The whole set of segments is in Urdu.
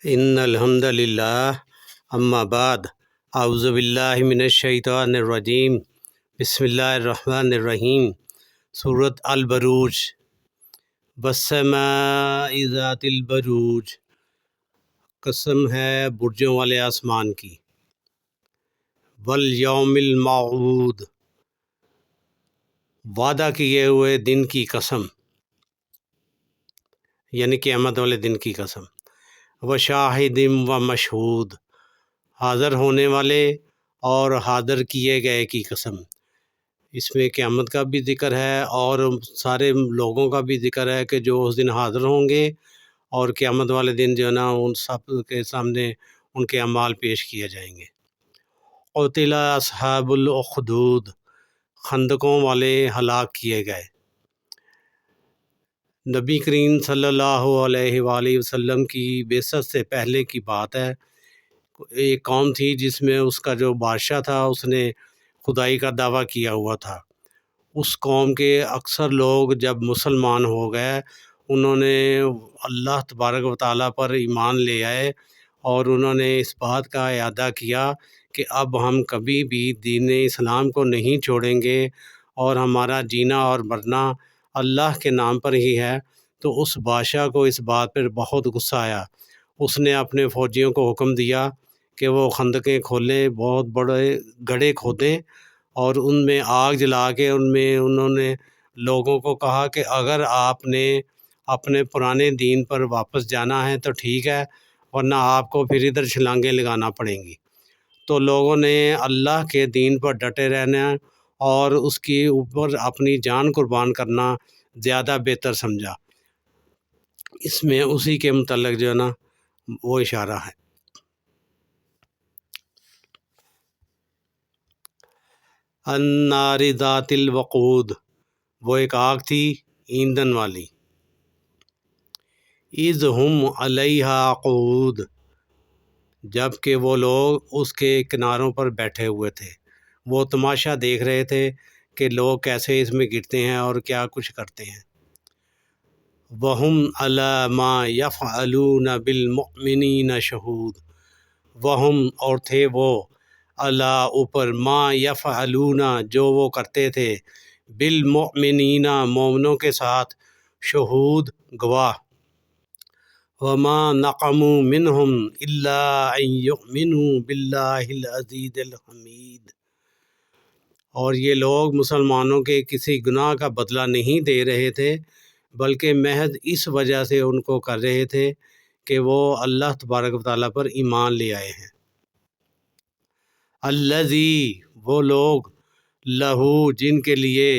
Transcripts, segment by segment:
ان الحمد للہ اما بعد اعوذ باللہ من الشیطان الرجیم بسم اللہ الرحمن الرحیم۔ سورۃ البروج۔ والسماء ذات البروج، قسم ہے برجوں والے آسمان کی۔ والیوم الموعود، وعدہ کیے ہوئے دن کی قسم، یعنی قیامت والے دن کی قسم۔ وشاہد و مشہود، حاضر ہونے والے اور حاضر کیے گئے کی قسم۔ اس میں قیامت کا بھی ذکر ہے اور سارے لوگوں کا بھی ذکر ہے کہ جو اس دن حاضر ہوں گے، اور قیامت والے دن جو ہے نا ان سب کے سامنے ان کے اعمال پیش کیے جائیں گے۔ قتل اصحاب الاخدود، خندقوں والے ہلاک کیے گئے۔ نبی کریم صلی اللہ علیہ وآلہ وسلم کی بعثت سے پہلے کی بات ہے۔ ایک قوم تھی جس میں اس کا جو بادشاہ تھا اس نے خدائی کا دعویٰ کیا ہوا تھا۔ اس قوم کے اکثر لوگ جب مسلمان ہو گئے، انہوں نے اللہ تبارک و تعالیٰ پر ایمان لے آئے اور انہوں نے اس بات کا اعادہ کیا کہ اب ہم کبھی بھی دین اسلام کو نہیں چھوڑیں گے اور ہمارا جینا اور مرنا اللہ کے نام پر ہی ہے۔ تو اس بادشاہ کو اس بات پر بہت غصہ آیا۔ اس نے اپنے فوجیوں کو حکم دیا کہ وہ خندقیں کھولیں، بہت بڑے گڑھے کھودیں اور ان میں آگ جلا کے انہوں نے لوگوں کو کہا کہ اگر آپ نے اپنے پرانے دین پر واپس جانا ہے تو ٹھیک ہے، ورنہ آپ کو پھر ادھر چھلانگیں لگانا پڑیں گی۔ تو لوگوں نے اللہ کے دین پر ڈٹے رہنا اور اس کے اوپر اپنی جان قربان کرنا زیادہ بہتر سمجھا۔ اس میں اسی کے متعلق جو ہے نا وہ اشارہ ہے۔ النار ذات الوقود، وہ ایک آگ تھی ایندھن والی۔ اذ ہم علیہا قعود، جب کہ وہ لوگ اس کے کناروں پر بیٹھے ہوئے تھے، وہ تماشا دیکھ رہے تھے کہ لوگ کیسے اس میں گرتے ہیں اور کیا کچھ کرتے ہیں۔ وَهُمْ عَلَى مَا يَفْعَلُونَ بِالْمُؤْمِنِينَ شَهُودٌ، وَهُمْ اور تھے وہ، عَلَى اوپر، ما يَفْعَلُونَ جو وہ کرتے تھے، بالمؤمنین مومنوں کے ساتھ، شہود گواہ۔ وَمَا نَقَمُوا مِنْهُمْ إِلَّا أَن يُؤْمِنُوا بِاللَّهِ الْعَزِيزِ الْحَمِيدِ، اور یہ لوگ مسلمانوں کے کسی گناہ کا بدلہ نہیں دے رہے تھے، بلکہ محض اس وجہ سے ان کو کر رہے تھے کہ وہ اللہ تبارک و تعالیٰ پر ایمان لے آئے ہیں۔ الذی، وہ لوگ، لہو جن کے لیے،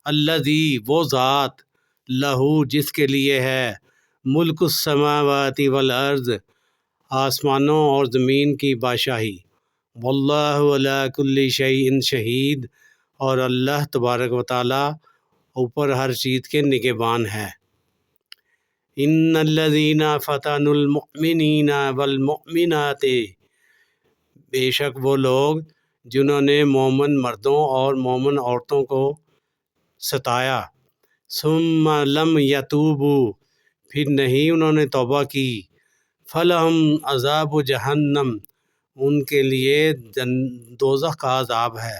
الذی وہ ذات، لہو جس کے لیے ہے، ملک السماوات والارض آسمانوں اور زمین کی بادشاہی، واللہ علی کل شیء شہید اور اللہ تبارک و تعالیٰ اوپر ہر چیز کے نگہبان ہے۔ ان الذین فتنوا المؤمنین والمؤمنات، بے شک وہ لوگ جنہوں نے مومن مردوں اور مومن عورتوں کو ستایا، ثم لم یتوبوا پھر نہیں انہوں نے توبہ کی، فلہم عذاب جہنم ان کے لیے دوزخ کا عذاب ہے،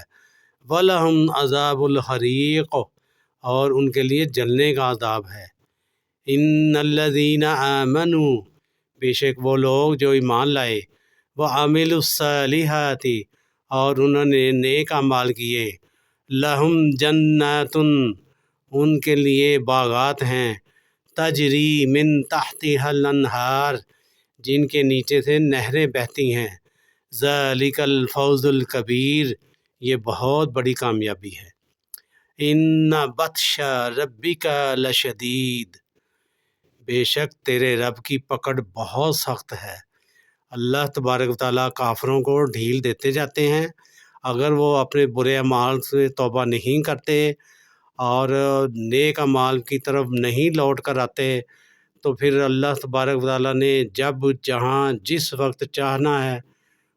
ولہم عذاب الحریق اور ان کے لیے جلنے کا عذاب ہے۔ ان الذین آمنوا، بے شک وہ لوگ جو ایمان لائے، وعملوا الصالحات اور انہوں نے نیک اعمال کیے، لہم جنات ان کے لیے باغات ہیں، تجری من تحتها الانہار جن کے نیچے سے نہریں بہتی ہیں، ذالک الفوز الکبیر یہ بہت بڑی کامیابی ہے۔ ان بطش ربک لشدید، بے شک تیرے رب کی پکڑ بہت سخت ہے۔ اللہ تبارک و تعالیٰ کافروں کو ڈھیل دیتے جاتے ہیں، اگر وہ اپنے برے اعمال سے توبہ نہیں کرتے اور نیک اعمال کی طرف نہیں لوٹ کر آتے تو پھر اللہ تبارک و تعالیٰ نے جب جہاں جس وقت چاہنا ہے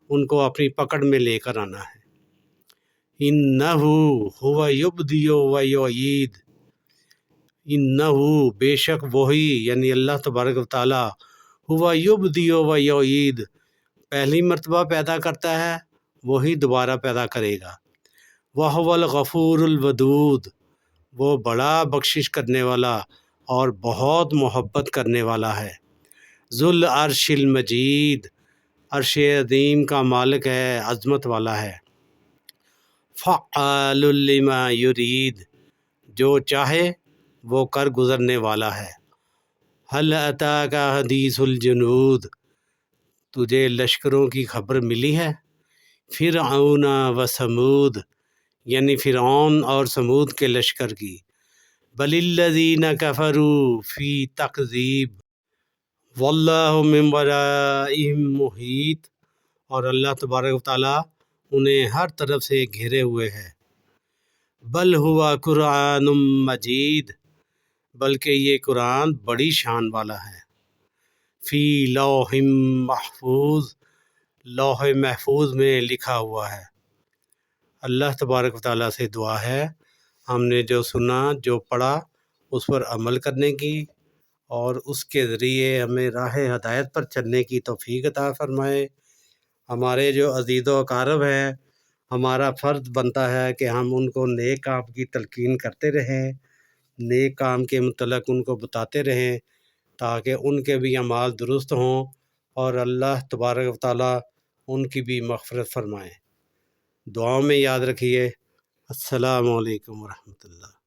ان کو اپنی پکڑ میں لے کر آنا ہے۔ انہ ہوا یبدی و یعید، انہ بے شک وہی یعنی اللہ تبارک و تعالیٰ، ہوا یبدی و یعید، پہلی مرتبہ پیدا کرتا ہے وہی دوبارہ پیدا کرے گا۔ وَهُوَ الغفور الودود، وہ بڑا بخشش کرنے والا اور بہت محبت کرنے والا ہے۔ ذو العرش المجید، عرش عظیم کا مالک ہے، عظمت والا ہے۔ فعال لما یرید، جو چاہے وہ کر گزرنے والا ہے۔ هل اتاک حدیث الجنود، تجھے لشکروں کی خبر ملی ہے؟ فرعون و ثمود، یعنی فرعون اور ثمود کے لشکر کی۔ بل الذین کفروا فی تکذیب واللہ من ورائہم محیط، اور اللہ تبارک و تعالیٰ انہیں ہر طرف سے گھیرے ہوئے ہے۔ بل ہوا قرآن مجید، بلکہ یہ قرآن بڑی شان والا ہے۔ فی لوح محفوظ، لوح محفوظ میں لکھا ہوا ہے۔ اللہ تبارک و تعالیٰ سے دعا ہے ہم نے جو سنا، جو پڑھا، اس پر عمل کرنے کی اور اس کے ذریعے ہمیں راہ ہدایت پر چلنے کی توفیق عطا فرمائے۔ ہمارے جو عزیز و اقارب ہیں، ہمارا فرض بنتا ہے کہ ہم ان کو نیک کام کی تلقین کرتے رہیں، نیک کام کے متعلق ان کو بتاتے رہیں، تاکہ ان کے بھی اعمال درست ہوں اور اللہ تبارک و تعالیٰ ان کی بھی مغفرت فرمائیں۔ دعاؤں میں یاد رکھیے۔ السلام علیکم ورحمۃ اللہ۔